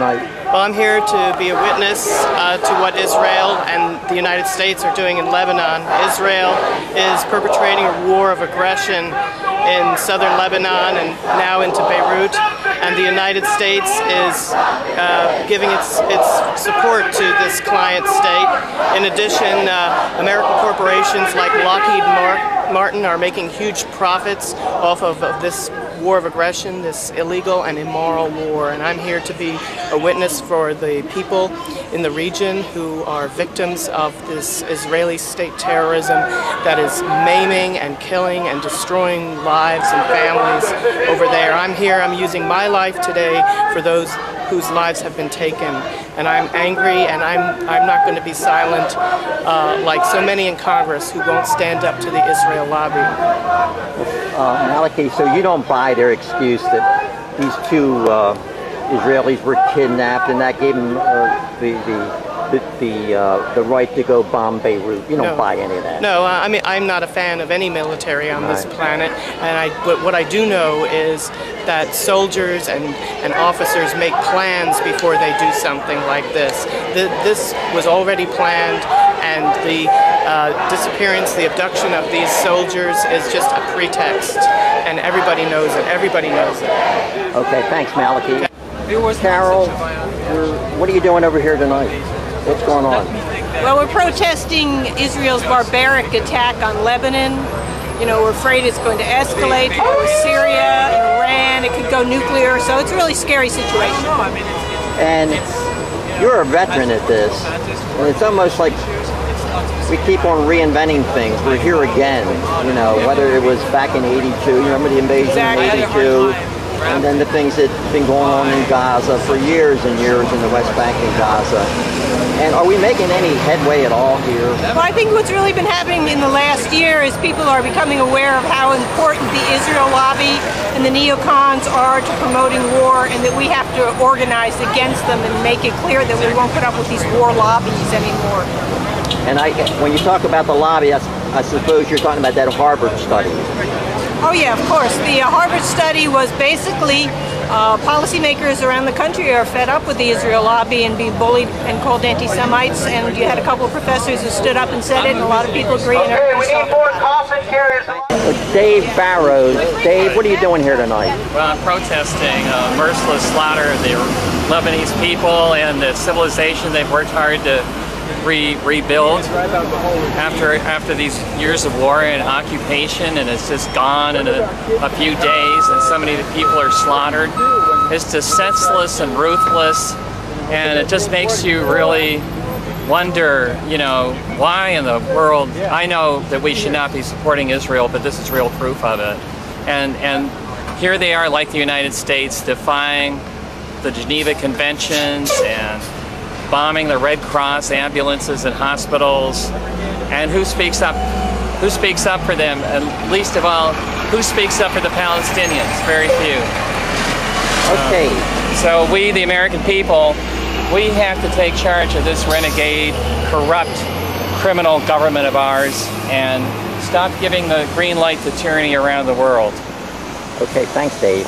Well, I'm here to be a witness to what Israel and the United States are doing in Lebanon. Israel is perpetrating a war of aggression in southern Lebanon and now into Beirut, and the United States is giving its support to this client state. In addition, American corporations like Lockheed Martin are making huge profits off of this war of aggression, this illegal and immoral war, and I'm here to be a witness for the people in the region who are victims of this Israeli state terrorism that is maiming and killing and destroying lives and families over there. I'm here, I'm using my life today for those whose lives have been taken, and I'm angry, and I'm not going to be silent like so many in Congress who won't stand up to the Israel lobby. Malachy, so you don't buy their excuse that these two Israelis were kidnapped and that gave them the right to go bomb Beirut? You don't buy any of that? No, I mean, I'm not a fan of any military on this planet, and but what I do know is that soldiers and officers make plans before they do something like this. This was already planned, and the disappearance, the abduction of these soldiers is just a pretext, and everybody knows it. Everybody knows it. Okay, thanks, Malachy. Carol, what are you doing over here tonight? What's going on? Well, we're protesting Israel's barbaric attack on Lebanon. You know, we're afraid it's going to escalate to go to Syria, Iran, it could go nuclear, so it's a really scary situation. And you're a veteran at this, and it's almost like we keep on reinventing things. We're here again, you know, whether it was back in '82, you remember the invasion in '82, and then the things that have been going on in Gaza for years and years in the West Bank and Gaza. And are we making any headway at all here? Well, I think what's really been happening in the last year is people are becoming aware of how important the Israel lobby and the neocons are to promoting war, and that we have to organize against them and make it clear that we won't put up with these war lobbies anymore. And when you talk about the lobby, I suppose you're talking about that Harvard study. Oh yeah, of course. The Harvard study was basically policymakers around the country are fed up with the Israel lobby and being bullied and called anti-Semites, and you had a couple of professors who stood up and said it, and a lot of people agree. Okay, we need more coffin carriers. Dave Barrows. Dave, what are you doing here tonight? Well, I'm protesting merciless slaughter of the Lebanese people and the civilization they've worked hard to rebuild after these years of war and occupation, and it's just gone in a few days, and so many of the people are slaughtered. It's just senseless and ruthless, and it just makes you really wonder, you know, why in the world. I know that we should not be supporting Israel, but this is real proof of it. And here they are, like the United States, defying the Geneva Conventions and bombing the Red Cross ambulances and hospitals. And who speaks up? Who speaks up for them? And least of all, who speaks up for the Palestinians? Very few. Okay. So we, the American people, we have to take charge of this renegade, corrupt, criminal government of ours and stop giving the green light to tyranny around the world. Okay, thanks, Dave.